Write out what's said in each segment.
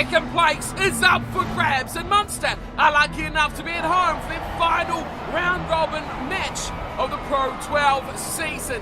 Second place is up for grabs, and Munster are lucky enough to be at home for their final round-robin match of the Pro 12 season.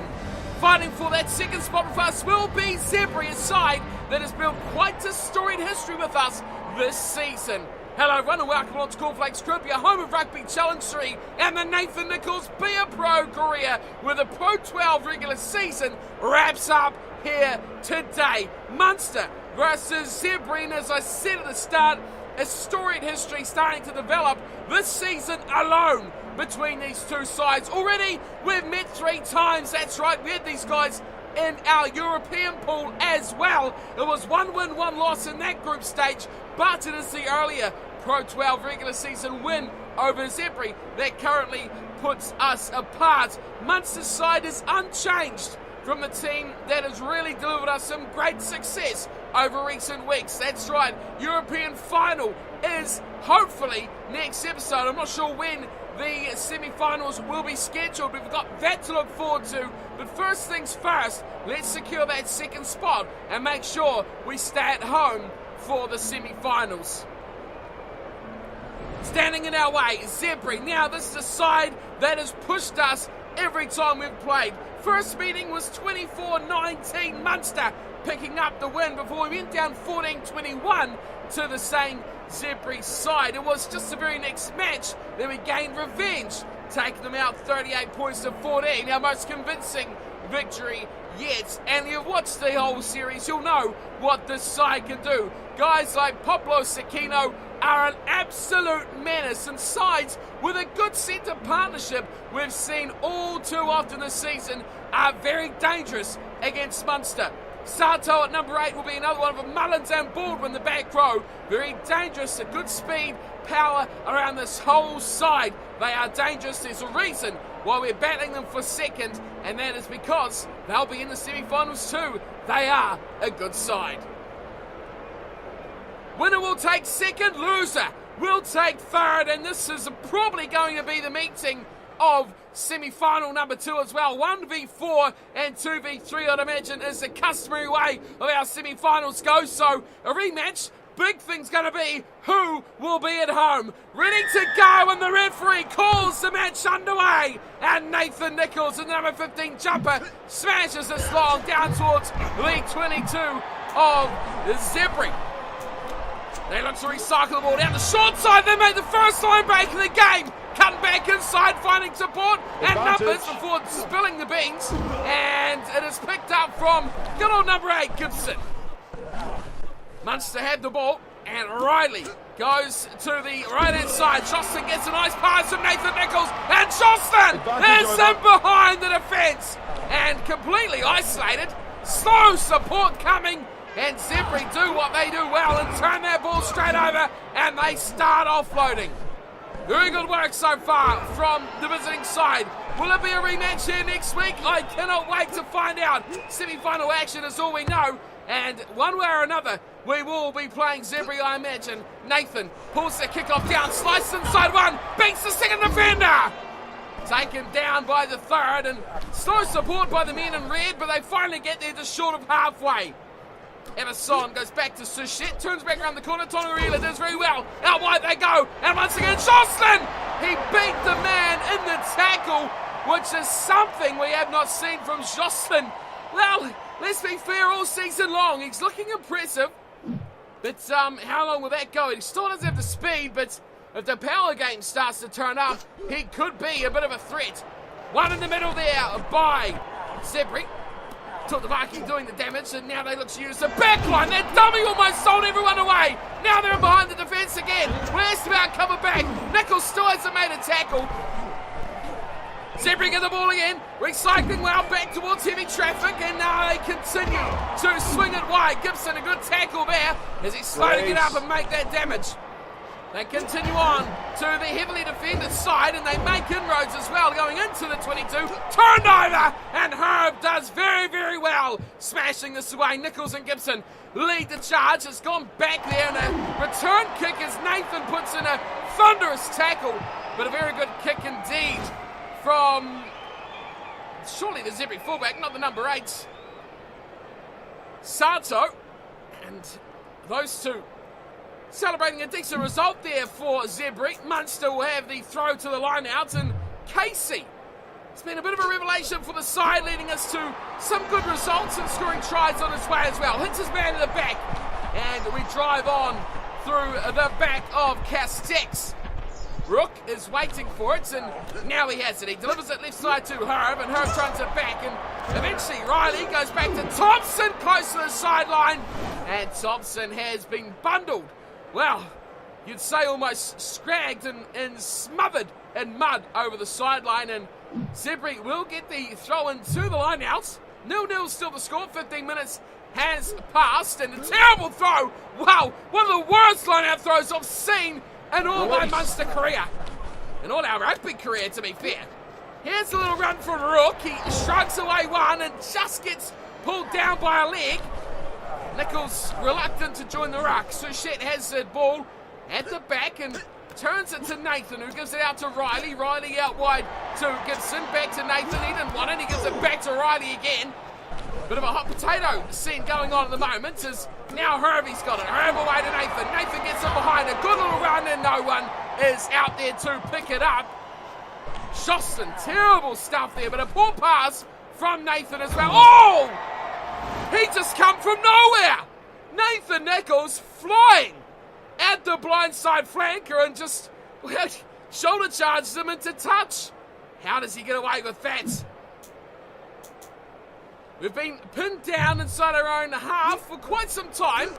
Fighting for that second spot with us will be Zebri, a side that has built quite a storied history with us this season. Hello everyone and welcome on to Cornflakes Rugby, home of Rugby Challenge 3 and the Nathan Nicholls Be A Pro career, where the Pro 12 regular season wraps up here today. Munster versus Zebri, and as I said at the start, a storied history starting to develop this season alone between these two sides. Already we've met 3 times, that's right, we had these guys in our European pool as well. It was 1 win, 1 loss in that group stage, but it is the earlier Pro 12 regular season win over Zebri that currently puts us apart. Munster's side is unchanged from the team that has really delivered us some great success over recent weeks. That's right, European final is hopefully next episode. I'm not sure when the semi-finals will be scheduled. We've got that to look forward to. But first things first, let's secure that second spot and make sure we stay at home for the semi-finals. Standing in our way, Zebri. Now this is a side that has pushed us every time we've played. First meeting was 24-19 Munster picking up the win before we went down 14-21 to the same Zebri side. It was just the very next match that we gained revenge, taking them out 38 points to 14, our most convincing victory yet. And you've watched the whole series, you'll know what this side can do. Guys like Pablo Sakino are an absolute menace, and sides with a good centre partnership we've seen all too often this season are very dangerous against Munster. Sato at number 8 will be another one of them. Mullins and Baldwin, the back row, very dangerous, a good speed, power around this whole side. They are dangerous. There's a reason why we're battling them for second, and that is because they'll be in the semi-finals too. They are a good side. Winner will take second, loser will take third, and this is probably going to be the meeting of semi-final number 2 as well. 1v4 and 2v3, I'd imagine, is the customary way of our semi-finals go. So a rematch, big thing's going to be who will be at home. Ready to go, and the referee calls the match underway. And Nathan Nicholls, the number 15 jumper, smashes this long down towards the 22 of the Zebri. They look to recycle the ball down the short side. They make the first line break in the game. Cutting back inside, finding support and numbers before spilling the beans. And it is picked up from good old number 8, Gibson. Munster had the ball, and Riley goes to the right-hand side. Jocelyn gets a nice pass from Nathan Nicholls, and Jocelyn is in behind the defence and completely isolated. Slow support coming, and Zebri do what they do well and turn that ball straight over, and they start offloading. Very good work so far from the visiting side. Will it be a rematch here next week? I cannot wait to find out. Semi-final action is all we know, and one way or another, we will be playing Zebri, I imagine. Nathan pulls the kickoff down, slices inside one, beats the second defender. Taken down by the third, and slow support by the men in red, but they finally get there just short of halfway. Emerson goes back to Suchet, turns back around the corner. Tongarila does very well. Out wide they go, and once again Jocelyn! He beat the man in the tackle, which is something we have not seen from Jocelyn. Well, let's be fair, all season long he's looking impressive, but how long will that go? He still doesn't have the speed, but if the power game starts to turn up, he could be a bit of a threat. One in the middle there by Zebri. Took the Viking doing the damage, and now they look to use the back line. That dummy almost sold everyone away. Now they're behind the defence again. Last about cover back. Nicholls still hasn't made a tackle. Zebri get the ball again, recycling well back towards heavy traffic, and now they continue to swing it wide. Gibson, a good tackle there as he's slow to get up and make that damage. They continue on to the heavily defended side, and they make inroads as well, going into the 22. Turned over, and Herb does very, very well, smashing this away. Nicholls and Gibson lead the charge. It's gone back there, and a return kick as Nathan puts in a thunderous tackle, but a very good kick indeed from surely the Zebri fullback, not the number 8. Sato, and those two celebrating a decent result there for Zebri. Munster will have the throw to the line out, and Casey, it's been a bit of a revelation for the side, leading us to some good results and scoring tries on his way as well. Hits his man in the back, and we drive on through the back of Castex. Rook is waiting for it, and now he has it. He delivers it left side to Herb, and Herb turns it back, and eventually Riley goes back to Thompson, close to the sideline, and Thompson has been bundled. Well, you'd say almost scragged and smothered in mud over the sideline, and Zebri will get the throw in to the line out. 0-0 still the score, 15 minutes has passed, and a terrible throw. Wow, one of the worst line-out throws I've seen in all my Munster career. In all our rugby career, to be fair. Here's a little run from Rook. He shrugs away one and just gets pulled down by a leg. Nicholls reluctant to join the ruck. Suchet has the ball at the back and turns it to Nathan, who gives it out to Riley. Riley out wide to Gibson. Back to Nathan. He didn't want it. He gives it back to Riley again. Bit of a hot potato scene going on at the moment, as now Hervey's got it. Herb away to Nathan. Nathan gets it behind. A good little run, and no one is out there to pick it up. Shoston, terrible stuff there, but a poor pass from Nathan as well. Oh! He just come from nowhere. Nathan Nicholls flying at the blindside flanker and just shoulder charges him into touch. How does he get away with that? We've been pinned down inside our own half for quite some time.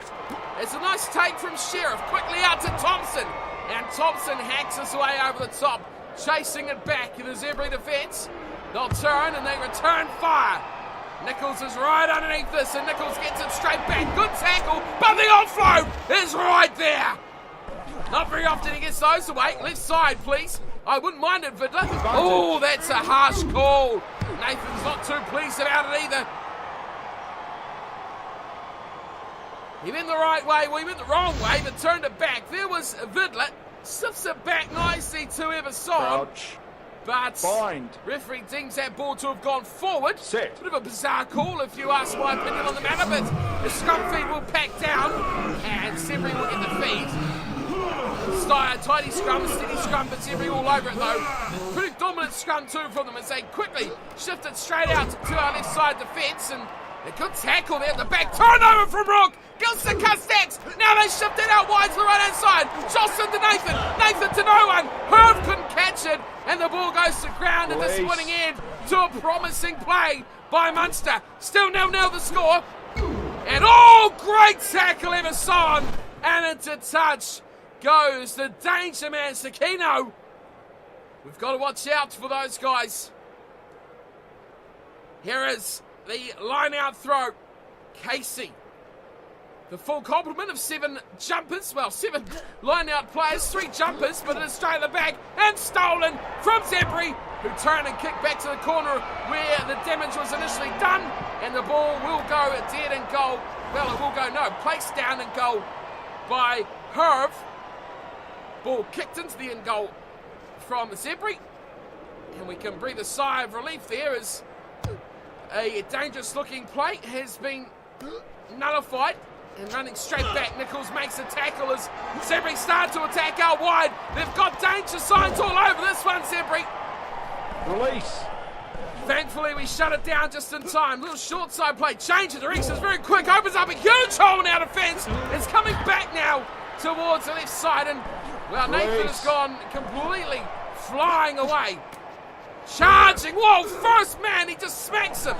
It's a nice take from Sheriff. Quickly out to Thompson. And Thompson hacks his way over the top, chasing it back in the Zebri defence. They'll turn and they return fire. Nicholls is right underneath this, and Nicholls gets it straight back. Good tackle, but the offload is right there. Not very often he gets those away. Left side, please. I wouldn't mind it, Vidler. Oh, that's a harsh call. Nathan's not too pleased about it either. He went the right way, well, he went the wrong way, but turned it back. There was Vidler. Sifts it back nicely to Everson. But referee deems that ball to have gone forward. Set. Bit of a bizarre call, if you ask my opinion on the matter, but the scrum feed will pack down, and Zebri will get the feed. Tidy scrum, steady scrum, but Zebri all over it though. Pretty dominant scrum too from them as they quickly shift it straight out to our left side defence, and a good tackle there at the back. Turnover from Rook. Goes to Castex. Now they shift it out wide to the right hand side. Johnson to Nathan. Nathan to no one. Herb couldn't catch it, and the ball goes to ground. A disappointing end to a promising play by Munster. Still 0-0 the score. And great tackle, Everson. And into touch goes the danger man, Sakino. We've got to watch out for those guys. Here is the line-out throw. Casey. The full complement of 7 jumpers. Well, 7 line-out players, 3 jumpers, but it is straight at the back and stolen from Zebri, who turned and kicked back to the corner where the damage was initially done, and the ball will go dead in goal. Well, it will go, placed down in goal by Herb. Ball kicked into the end goal from Zebri, and we can breathe a sigh of relief there as a dangerous looking play has been nullified. And running straight back, Nicholls makes a tackle as Zebri start to attack out wide. They've got danger signs all over this one, Zebri. Release. Thankfully, we shut it down just in time. Little short side play, changes directions very quick, opens up a huge hole in our defence. It's coming back now towards the left side, and well, Nathan has gone completely flying away. Charging, whoa, first man, he just smacks him.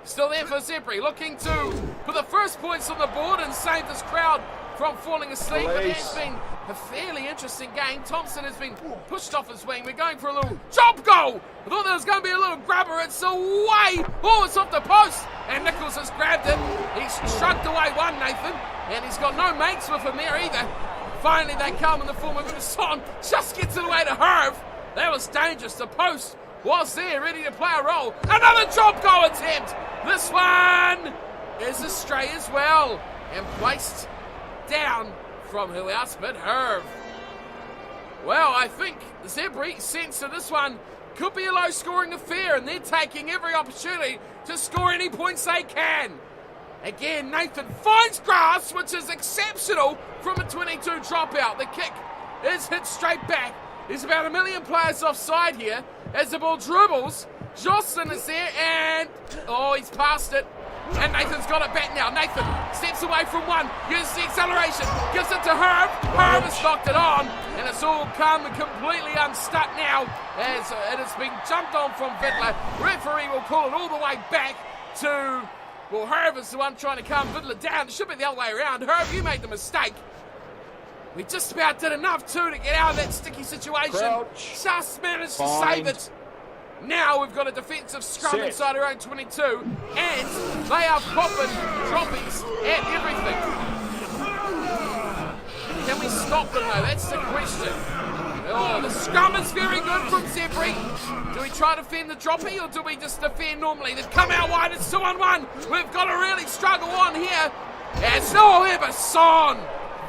Still there for Zebri, looking to put the first points on the board and save this crowd from falling asleep. But it has been a fairly interesting game. Thompson has been pushed off his wing. We're going for a little job goal. I thought there was going to be a little grabber. It's away. Oh, it's off the post. And Nicholls has grabbed it. He's shrugged away one, Nathan. And he's got no mates with him there either. Finally, they come in the form of Son. Just gets it away to Herb. That was dangerous. The post was there, ready to play a role. Another job goal attempt. This one is astray as well, and placed down from who else but Herb. Well, I think Zebri sense that this one could be a low-scoring affair, and they're taking every opportunity to score any points they can. Again, Nathan finds grass, which is exceptional from a 22 dropout. The kick is hit straight back. There's about 1 million players offside here as the ball dribbles. Jocelyn is there and, he's passed it. And Nathan's got it back now. Nathan steps away from one, uses the acceleration, gives it to Herb. Herb has knocked it on, and it's all come completely unstuck now as it has been jumped on from Vidler. Referee will call it all the way back to, well, Herb is the one trying to calm Vidler down. It should be the other way around. Herb, you made the mistake. We just about did enough too to get out of that sticky situation. Crouch. Just managed to save it. Now we've got a defensive scrum inside our own 22, and they are popping droppies at everything. Can we stop them though? That's the question. Oh, the scrum is very good from Zebri. Do we try to defend the droppy or do we just defend normally? They've come out wide, it's 2-on-1. We've got to really struggle on here. It's Everson.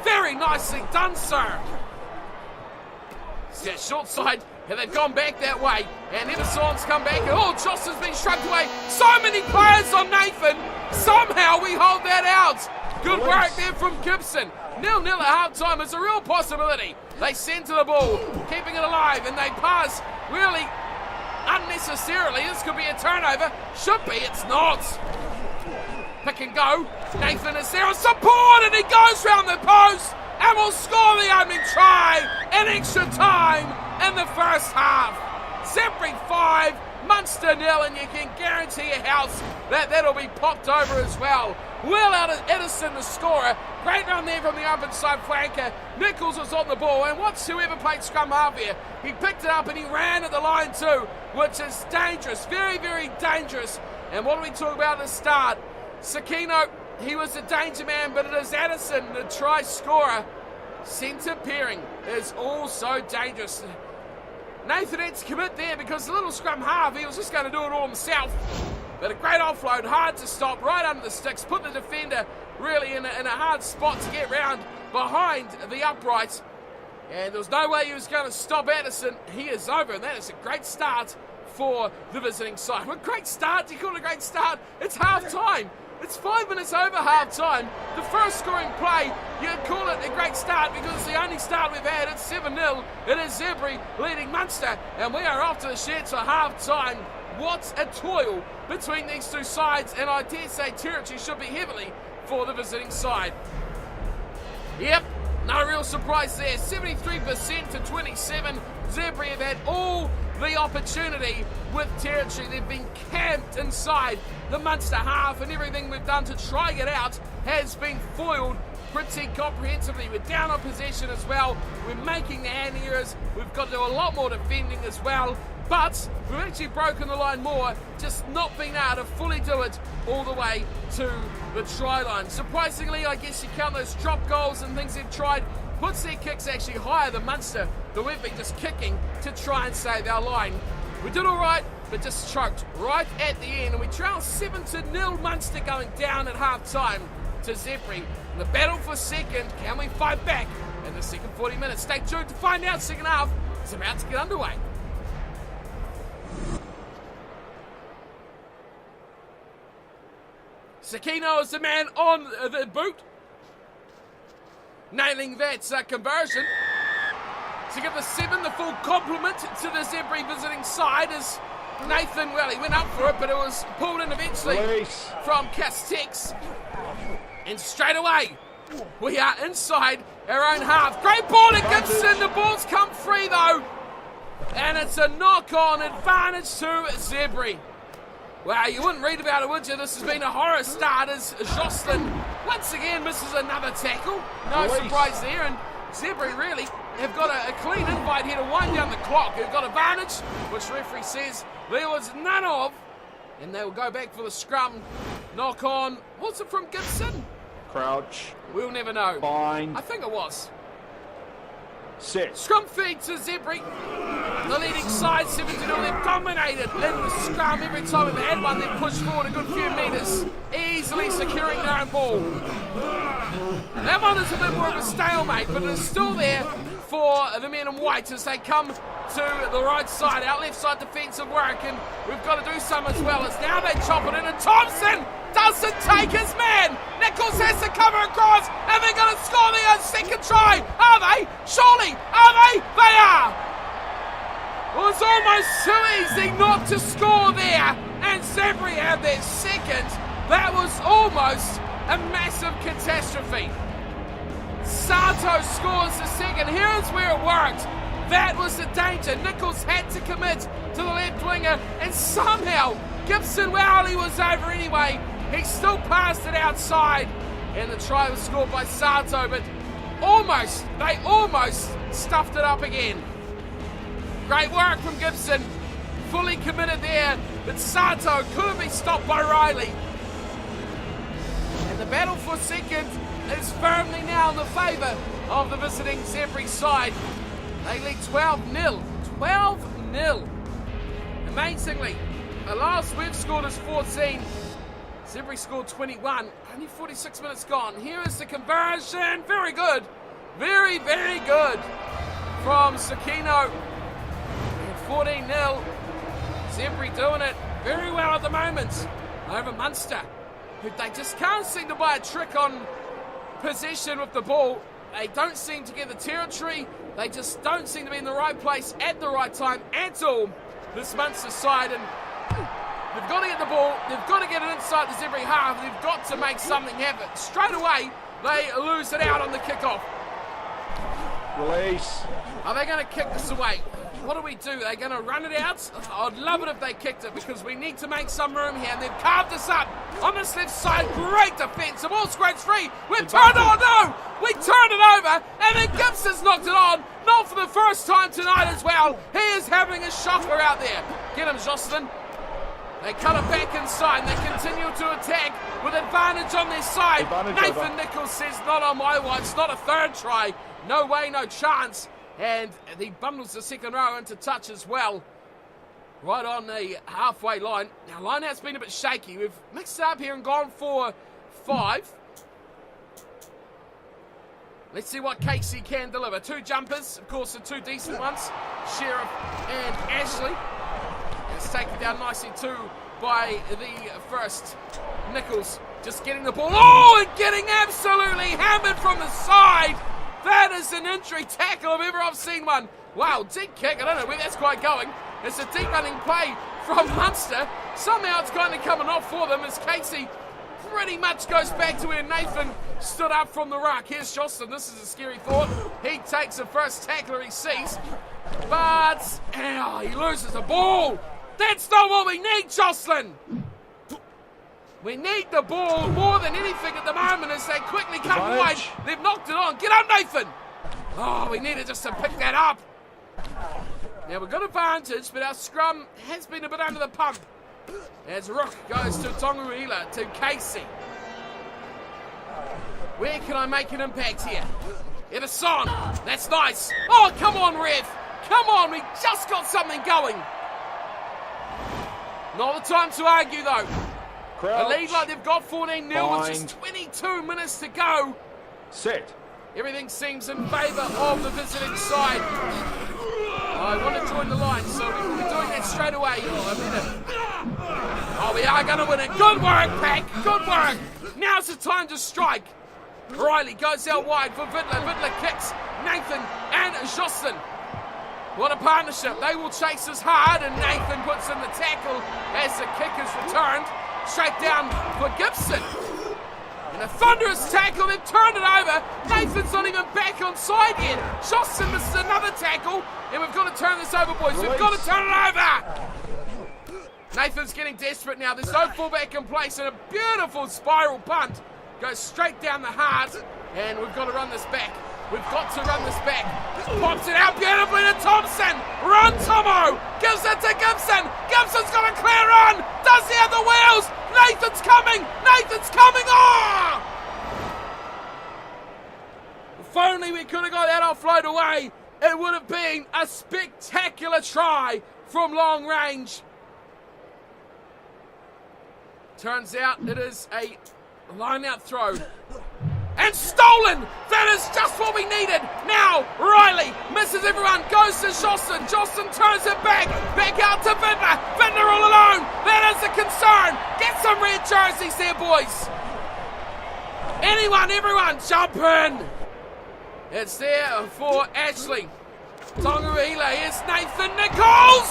Very nicely done, sir. Yeah, short side. And they've gone back that way. And Everson's come back. And Joss has been shrugged away. So many players on Nathan. Somehow we hold that out. Good work there from Gibson. 0-0 at half-time is a real possibility. They centre the ball, keeping it alive, and they pass really unnecessarily. This could be a turnover. Should be, it's not. Pick and go. Nathan is there on support, and he goes round the post and will score the opening try in extra time in the first half. Zebri 5, Munster 0, and you can guarantee your house that that'll be popped over as well. Will Edison, the scorer. Great run there from the open side flanker. Nicholls was on the ball, and watch whoever played scrum half here. He picked it up and he ran at the line too, which is dangerous. Very, very dangerous. And what do we talk about at the start? Sakino, he was a danger man, but it is Addison, the try scorer. Centre pairing is also dangerous. Nathan had to commit there because the little scrum half, he was just going to do it all himself. But a great offload, hard to stop, right under the sticks, put the defender really in a hard spot to get round behind the upright. And there was no way he was going to stop Addison. He is over, and that is a great start for the visiting side. Well, great start, do you call it a great start? It's half-time. It's 5 minutes over half-time. The first scoring play, you'd call it a great start because it's the only start we've had. It's 7-0. It is Zebri leading Munster, and we are off to the sheds for half-time. What a toil between these two sides, and I dare say territory should be heavily for the visiting side. Yep, no real surprise there. 73% to 27. Zebri have had all the opportunity with territory. They've been camped inside the Munster half, and everything we've done to try get out has been foiled pretty comprehensively. We're down on possession as well. We're making the hand errors. We've got to do a lot more defending as well. But we've actually broken the line more, just not being able to fully do it all the way to the try line. Surprisingly, I guess you count those drop goals and things they've tried, puts their kicks actually higher than Munster, but we've been just kicking to try and save our line. We did all right, but just choked right at the end, and we trail 7-0 Munster going down at half-time to Zebri. The battle for second, can we fight back in the second 40 minutes? Stay tuned to find out. Second half is about to get underway. Sakino is the man on the boot, nailing that conversion to give the 7 the full complement to the Zebri visiting side as Nathan, well, he went up for it, but it was pulled in eventually from Castex. And straight away, we are inside our own half. Great ball to Gibson. The ball's come free though, and it's a knock-on advantage to Zebri. Wow, you wouldn't read about it, would you? This has been a horror start as Jocelyn once again misses another tackle. No surprise there, and Zebri really have got a clean invite here to wind down the clock. They've got advantage, which referee says there was none of, and they will go back for the scrum. Knock on. What's it from Gibson? Crouch. We'll never know. Bind. I think it was. Set. Scrum feed to Zebri. The leading side, 7-0. They've dominated in the scrum. Every time we've had one, they've pushed forward a good few metres. easily securing their own ball. That one is a bit more of a stalemate, but it is still there for the men in white as they come to the right side, our left side defensive work, and we've got to do some as well as now they chop it in, and Thompson doesn't take his man. Nicholls has to cover across, and they're going to score their second try. Are they? Surely. Are they? They are. It was almost too easy not to score there, and Zebri had their second. That was almost a massive catastrophe. Sato scores the second. Here's where it worked. That was the danger. Nicholls had to commit to the left winger, and somehow Gibson, well, he was over anyway. He still passed it outside, and the try was scored by Sato, but they almost stuffed it up again. Great work from Gibson, fully committed there, but Sato couldn't be stopped by Riley. And the battle for second is firmly now in the favour of the visiting Zebri side. They lead 12-0. 12-0. Amazingly, the last we've scored is 14. Zebri scored 21. Only 46 minutes gone. Here is the conversion. Very good. Very, very good from Sakino. 14-0. Zebri doing it very well at the moment over Munster, who they just can't seem to buy a trick on possession with the ball. They don't seem to get the territory. They just don't seem to be in the right place at the right time at all, this Munster side. And they've got to get the ball. They've got to get it inside the Zebri half. They've got to make something happen. Straight away, they lose it out on the kickoff. Release. Are they going to kick this away? What do we do? Are they going to run it out? I'd love it if they kicked it because we need to make some room here. And they've carved us up on this left side. Great defence. The ball scrapes free. We've turned it on. No! We turned it over. And then Gibson's knocked it on. Not for the first time tonight as well. He is having a shocker out there. Get him, Jocelyn. They cut it back inside and they continue to attack with advantage on their side. Nathan Nicholls says, not on my watch. Not a third try. No way, no chance. And he bundles the second row into touch as well, right on the halfway line. Now, line has been a bit shaky. We've mixed it up here and gone for 5. Let's see what Casey can deliver. 2 jumpers, of course, the 2 decent ones, Sheriff and Ashley. It's taken down nicely too by the first. Nicholls just getting the ball. Oh, and getting absolutely hammered from the side. That is an injury tackle if ever I've seen one. Wow, deep kick. I don't know where that's quite going. It's a deep running play from Munster. Somehow it's kind of coming off for them as Casey pretty much goes back to where Nathan stood up from the ruck. Here's Jocelyn. This is a scary thought. He takes the first tackler he sees, but he loses the ball. That's not what we need, Jocelyn. We need the ball more than anything at the moment as they quickly come wide. They've knocked it on. Get up, Nathan. Oh, we needed just to pick that up. Now, we've got advantage, but our scrum has been a bit under the pump. As Rook goes to Tonguruila, to Casey. Where can I make an impact here? Everson. That's nice. Oh, come on, ref. Come on, we just got something going. Not the time to argue, though. Crouch. A lead like they've got 14-0 with just 22 minutes to go. Set. Everything seems in favour of the visiting side. I want to join the line, so we'll be doing that straight away. Oh, we are going to win it. Good work, Pack. Good work. Now's the time to strike. Riley goes out wide for Vidler. Vidler kicks Nathan and Jocelyn. What a partnership. They will chase us hard, and Nathan puts in the tackle as the kick is returned. Straight down for Gibson. And a thunderous tackle. They've turned it over. Nathan's not even back on side yet. Jocelyn misses another tackle. And we've got to turn this over, boys. We've got to turn it over. Nathan's getting desperate now. There's no fullback in place. And a beautiful spiral punt goes straight down the heart. And we've got to run this back. We've got to run this back. Pops it out beautifully to Thompson. Run, Tomo. Gives it to Gibson. Gibson's got a clear run. Does he have the wheels? Nathan's coming. Nathan's coming. Oh! If only we could have got that offload away, it would have been a spectacular try from long range. Turns out it is a line-out throw. And stolen! That is just what we needed! Now, Riley misses everyone, goes to Jocelyn. Jocelyn turns it back out to Vintner. Vintner all alone! That is a concern! Get some red jerseys there, boys! Anyone, everyone, jump in! It's there for Ashley. Tonguruhila, here's Nathan Nicholls!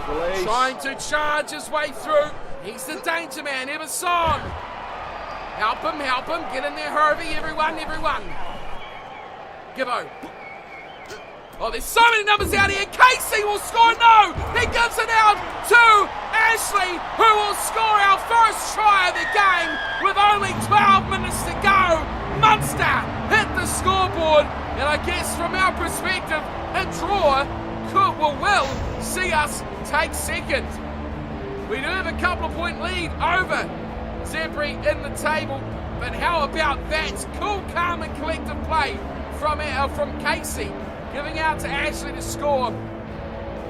Release. Trying to charge his way through. He's the danger man, Emerson. Help him, get in there, Harvey, everyone. Gibbo. Oh, there's so many numbers out here. Casey will score, no! He gives it out to Ashley, who will score our first try of the game with only 12 minutes to go. Munster hit the scoreboard, and I guess from our perspective, a draw will see us take second. We do have a couple of point lead over Zebri in the table, but how about that cool, calm and collective play from Casey, giving out to Ashley to score.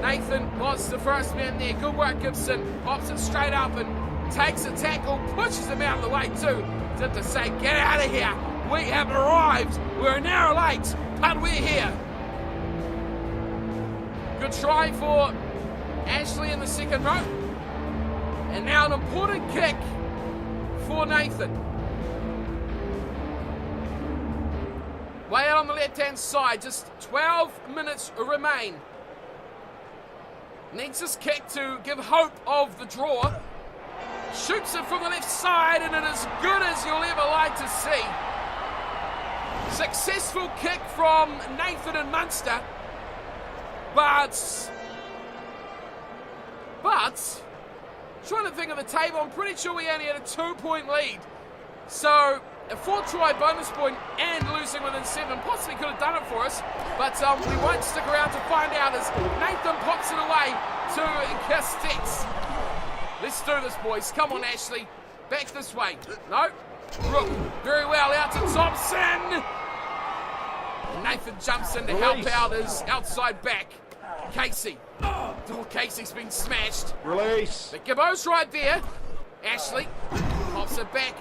Nathan was the first man there. Good work, Gibson. Pops it straight up and takes a tackle, pushes him out of the way too, as if to say, get out of here. We have arrived. We're an hour late, but we're here. Good try for Ashley in the second row. And now an important kick for Nathan. Way out on the left-hand side, just 12 minutes remain. Needs this kick to give hope of the draw. Shoots it from the left side, and it is good as you'll ever like to see. Successful kick from Nathan and Munster. But trying to think of the table, I'm pretty sure we only had a 2-point lead. So a 4-try bonus point and losing within 7 possibly could have done it for us. But we won't stick around to find out as Nathan pops it away to Castex. Let's do this, boys. Come on, Ashley. Back this way. No. Rook. Very well out to Thompson. Nathan jumps in to help out his outside back. Casey. Oh, Casey's been smashed. Release. But Gibbo's right there. Ashley pops it back.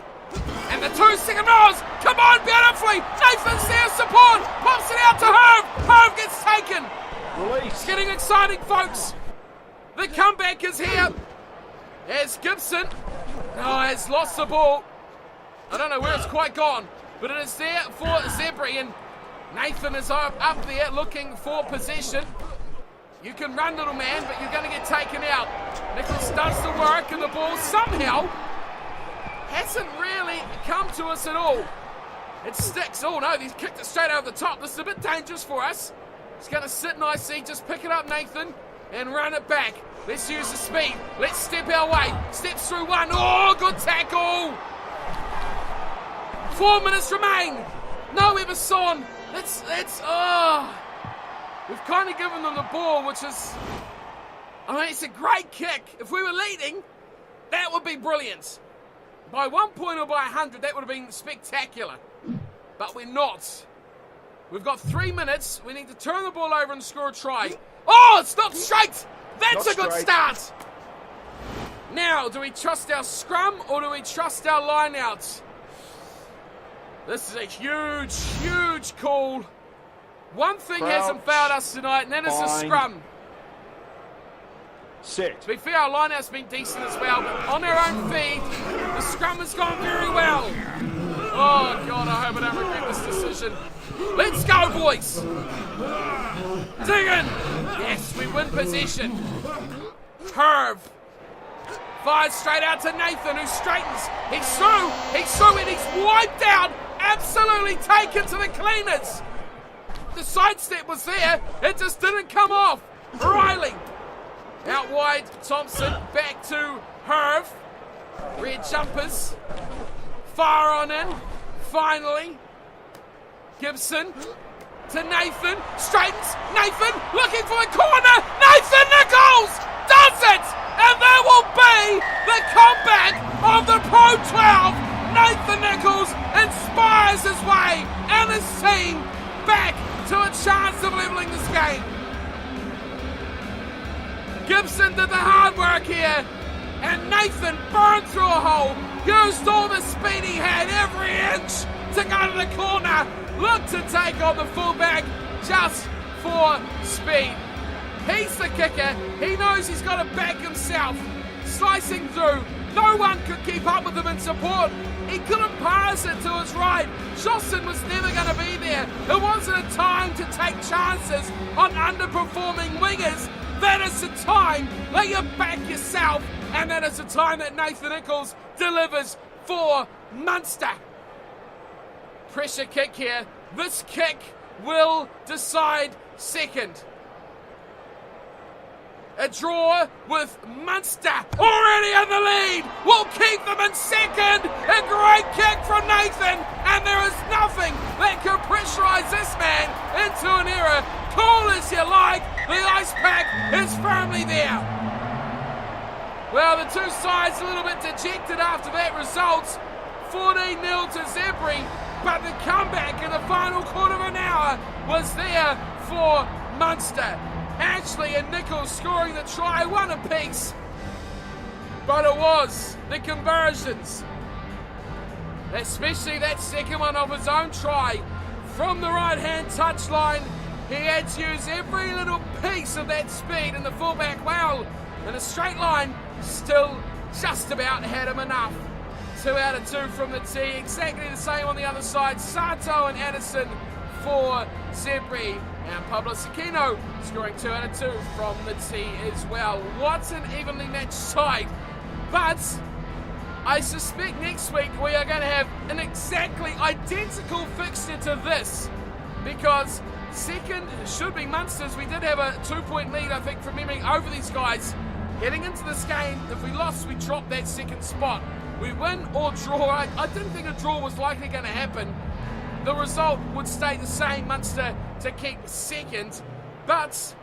And the 2-second rows. Come on, beautifully. Nathan's there, support. Pops it out to Herb. Herb gets taken. Release. It's getting exciting, folks. The comeback is here. As Gibson has lost the ball. I don't know where it's quite gone, but it is there for Zebri, and Nathan is up there looking for possession. You can run, little man, but you're going to get taken out. Nicholls does the work, and the ball somehow hasn't really come to us at all. It sticks. Oh no, he's kicked it straight over the top. This is a bit dangerous for us. He's going to sit nicely, just pick it up, Nathan, and run it back. Let's use the speed. Let's step our way. Steps through one. Oh, good tackle. 4 minutes remain. No Emerson. We've kind of given them the ball, which is, it's a great kick. If we were leading, that would be brilliant. By 1 point or by 100, that would have been spectacular. But we're not. We've got 3 minutes. We need to turn the ball over and score a try. Oh, it's not straight. That's Not a good straight. start. Now, do we trust our scrum or do we trust our line-outs? This is a huge, huge call. One thing hasn't failed us tonight, and that is the Fine. scrum. Set. To be fair, our line-out's been decent as well, but on our own feed, the scrum has gone very well. Oh, God, I hope I don't regret this decision. Let's go, boys. Dig in. Yes, we win possession. Herb fires straight out to Nathan, who straightens. He's through, and he's wiped out. Absolutely taken to the cleaners. The sidestep was there. It just didn't come off. Riley. Out wide, Thompson. Back to Herb. Red jumpers. Fire on in. Finally. Gibson to Nathan. Straightens. Nathan looking for the corner. Nathan Nicholls does it. And that will be the comeback of the Pro 12. Nathan Nicholls inspires his way and his team back to a chance of leveling this game. Gibson did the hard work here, and Nathan Nathan burned through a hole, used all the speed he had, every inch to go to the corner, looked to take on the fullback just for speed. He's the kicker, he knows he's got to back himself, slicing through, no one could keep up with him in support. He couldn't pass it to his right. Josson was never going to be there. It wasn't a time to take chances on underperforming wingers. That is the time that you back yourself, and that is the time that Nathan Nicholls delivers for Munster. Pressure kick here. This kick will decide second. A draw with Munster already in the lead. Will keep them in second. A great kick from Nathan, and there is nothing that can pressurise this man into an error. Cool as you like, the ice pack is firmly there. Well, the two sides a little bit dejected after that result. 14-0 to Zebri, but the comeback in the final quarter of an hour was there for Munster. Ashley and Nicholls scoring the try, one apiece. But it was the conversions, especially that second one of his own try from the right-hand touchline. He had to use every little piece of that speed, and the fullback, well, in a straight line, still just about had him enough. 2 out of 2 from the tee, exactly the same on the other side. Sato and Addison for Zebri. And Pablo Sakino scoring 2 out of 2 from the tee as well. What an evenly matched side. But I suspect next week we are going to have an exactly identical fixture to this, because second should be Munster's. We did have a 2-point lead, I think, from memory, over these guys. Heading into this game, if we lost, we dropped that second spot. We win or draw. I didn't think a draw was likely going to happen. The result would stay the same, Munster to keep second, but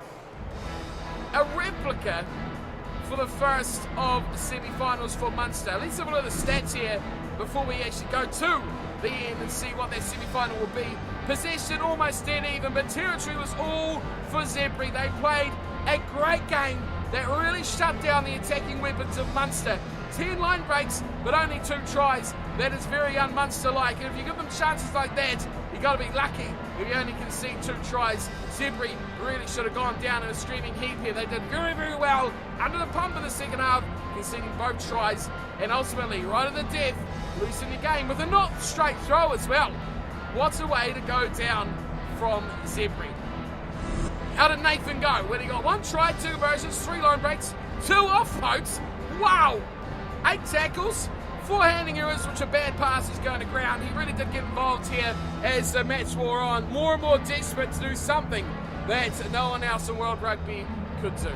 a replica for the first of the semi-finals for Munster. Let's have a look at the stats here before we actually go to the end and see what that semi-final will be. Possession almost dead even, but territory was all for Zebri. They played a great game that really shut down the attacking weapons of Munster. 10 line breaks, but only 2 tries. That is very un-Munster-like. And if you give them chances like that, you've got to be lucky if you only concede 2 tries. Zebri really should have gone down in a screaming heap here. They did very, very well under the pump in the second half, conceding both tries, and ultimately, right at the death, losing the game with a not straight throw as well. What a way to go down from Zebri. How did Nathan go? Well, he got 1 try, 2 conversions, 3 line breaks, 2 offloads. Wow! 8 tackles, 4 handing errors, which are bad passes going to ground. He really did get involved here as the match wore on. More and more desperate to do something that no one else in World Rugby could do.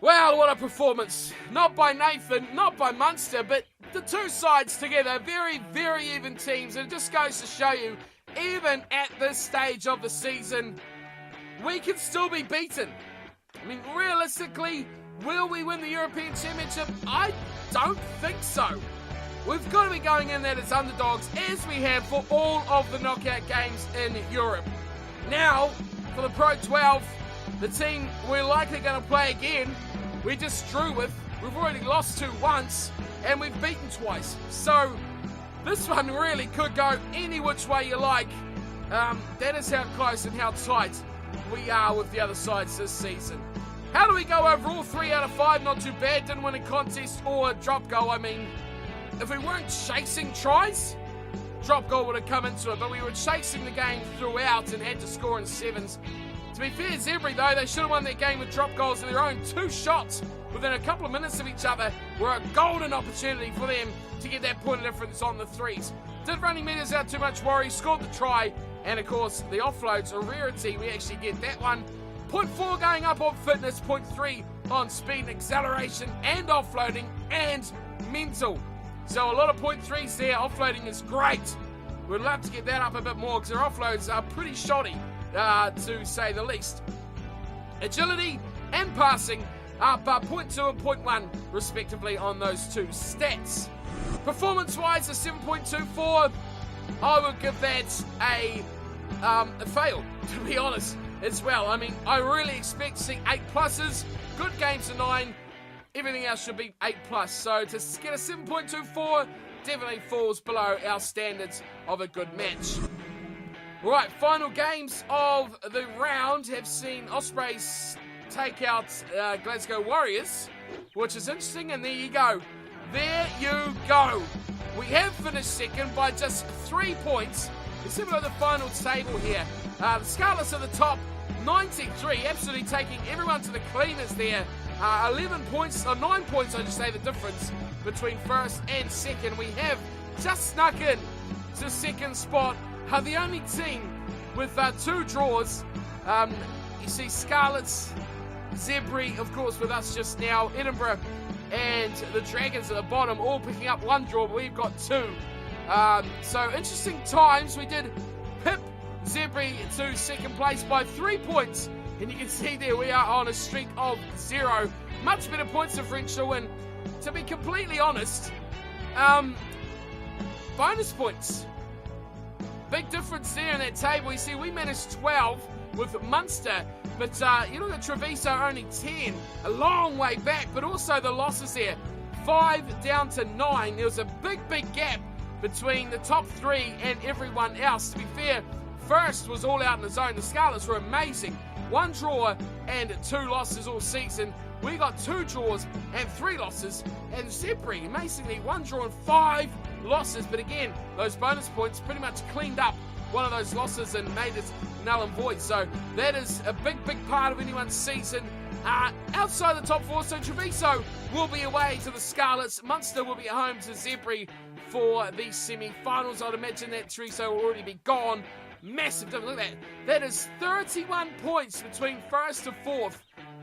Well, what a performance. Not by Nathan, not by Munster, but the two sides together. Very, very even teams. And it just goes to show you, even at this stage of the season, we can still be beaten. I mean, realistically, will we win the European Championship? I don't think so. We've got to be going in there as underdogs, as we have for all of the knockout games in Europe. Now, for the Pro 12, the team we're likely going to play again, we just drew with. We've already lost to once, and we've beaten twice. So, this one really could go any which way you like. That is how close and how tight we are with the other sides this season. How do we go overall? 3 out of 5, not too bad. Didn't win a contest or a drop goal. I mean, if we weren't chasing tries, drop goal would have come into it, but we were chasing the game throughout and had to score in sevens. To be fair, Zebri, though, they should have won that game with drop goals of their own. 2 shots within a couple of minutes of each other were a golden opportunity for them to get that point of difference on the threes. Didn't running meters out too much worry, scored the try, and of course, the offload's a rarity. We actually get that one. 0.4 going up on fitness, 0.3 on speed and acceleration and offloading and mental. So a lot of 0.3s there. Offloading is great. We'd love to get that up a bit more because our offloads are pretty shoddy, to say the least. Agility and passing up 0.2 and 0.1 respectively on those 2 stats. Performance-wise, a 7.24. I would give that a fail, to be honest, as well. I mean, I really expect to see 8 pluses, good games of 9, everything else should be 8+. So to get a 7.24 definitely falls below our standards of a good match. Right, final games of the round have seen Ospreys take out Glasgow Warriors, which is interesting, and there you go. There you go. We have finished second by just 3 points. Let's have a look at the final table here. The Scarlets at the top, 93, absolutely taking everyone to the cleaners there. 11 points, or 9 points, I just say the difference between first and second. We have just snuck in to second spot. The only team with 2 draws. You see Scarlets, Zebri, of course, with us just now, Edinburgh, and the Dragons at the bottom, all picking up 1 draw, but we've got 2. So interesting times. We did pip Zebri to second place by 3 points, and you can see there we are on a streak of 0. Much better points differential, and to be completely honest, bonus points. Big difference there in that table. You see, we managed 12 with Munster, but you look at Treviso, only 10. A long way back, but also the losses there. 5 down to 9. There was a big gap between the top 3 and everyone else. To be fair, first was all out in the zone. The Scarlets were amazing. 1 draw and 2 losses all season. We got 2 draws and 3 losses. And Zebri, amazingly, 1 draw and 5 losses. But again, those bonus points pretty much cleaned up one of those losses and made it null and void. So that is a big part of anyone's season. Outside the top 4, so Treviso will be away to the Scarlets. Munster will be at home to Zebri for the semi-finals. I'd imagine that Treviso will already be gone. Massive difference. Look at that. That is 31 points between first to fourth.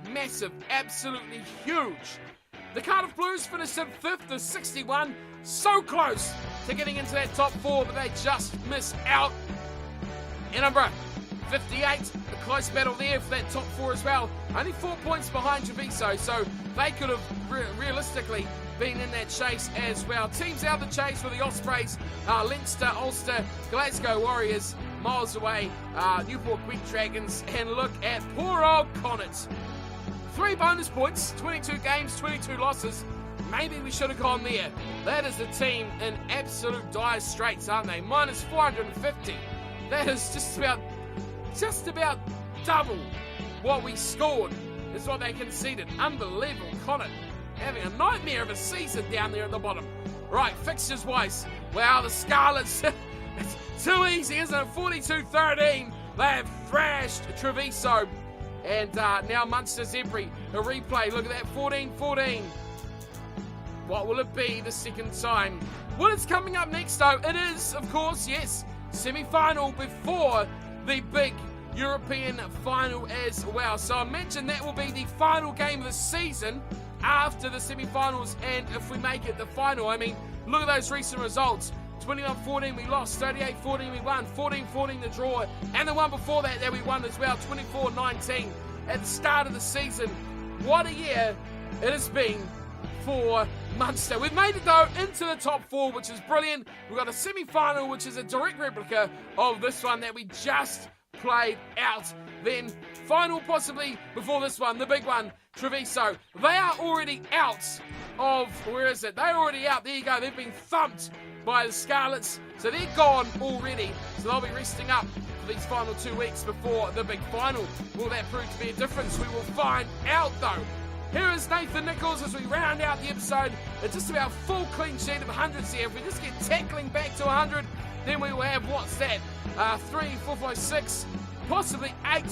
Massive. Absolutely huge. The Cardiff Blues finished in 5th to 61. So close to getting into that top 4, but they just miss out. Edinburgh, 58. A close battle there for that top 4 as well. Only 4 points behind Treviso, so they could have realistically been in that chase as well. Teams out of the chase for the Ospreys, Leinster, Ulster, Glasgow Warriors, miles away, Newport Gwent Dragons, and look at poor old Connacht. 3 bonus points, 22 games, 22 losses. Maybe we should have gone there. That is the team in absolute dire straits, aren't they? Minus 450. That is just about double what we scored. Is what they conceded. Unbelievable. Connacht having a nightmare of a season down there at the bottom. Right, fixtures wise. Wow, the Scarlets. It's too easy, isn't it? 42-13. They have thrashed Treviso. And now Munster Zebri. A replay. Look at that. 14-14. What will it be the second time? Well, it's coming up next, though. It is, of course, yes, semi-final before the big European final as well. So I mentioned that will be the final game of the season after the semi-finals, and if we make it the final, I mean, look at those recent results. 21-14 we lost, 38-14 we won, 14-14 the draw, and the one before that we won as well, 24-19 at the start of the season. What a year it has been for Munster. We've made it, though, into the top 4, which is brilliant. We've got a semi-final, which is a direct replica of this one that we just played out. Then final possibly before this one, the big one, Treviso. They are already out of, where is it? They're already out. There you go. They've been thumped by the Scarlets. So they're gone already. So they'll be resting up for these final 2 weeks before the big final. Will that prove to be a difference? We will find out, though. Here is Nathan Nicholls as we round out the episode. It's just about full clean sheet of 100s here. If we just get tackling back to 100, then we will have, what's that? 3, 4, 5, 6, possibly 8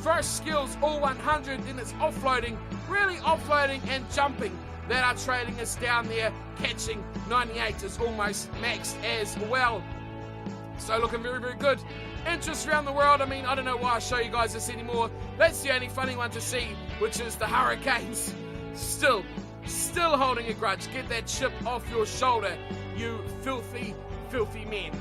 first skills, all 100. Then it's offloading, really offloading and jumping that are trailing us down there. Catching 98 is almost maxed as well. So looking very, very good. Interest around the world. I mean, I don't know why I show you guys this anymore. That's the only funny one to see, which is the Hurricanes. Still holding a grudge. Get that chip off your shoulder, you filthy, filthy men.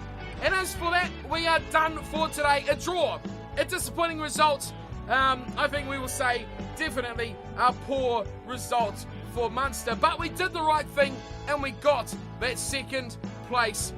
And as for that, we are done for today. A draw. A disappointing result. I think we will say definitely a poor result for Munster. But we did the right thing and we got that second place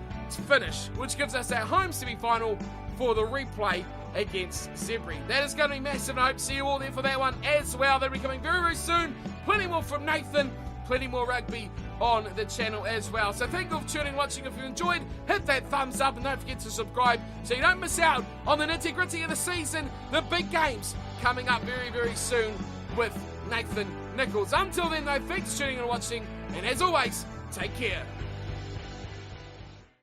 finish, which gives us our home semi-final for the replay against Zebri. That is going to be massive, and I hope to see you all there for that one as well. That'll be coming very, very soon. Plenty more from Nathan, plenty more rugby on the channel as well. So thank you for tuning and watching. If you enjoyed, hit that thumbs up and don't forget to subscribe so you don't miss out on the nitty-gritty of the season, the big games coming up very, very soon with Nathan Nicholls. Until then though, thanks for tuning and watching, and as always, take care.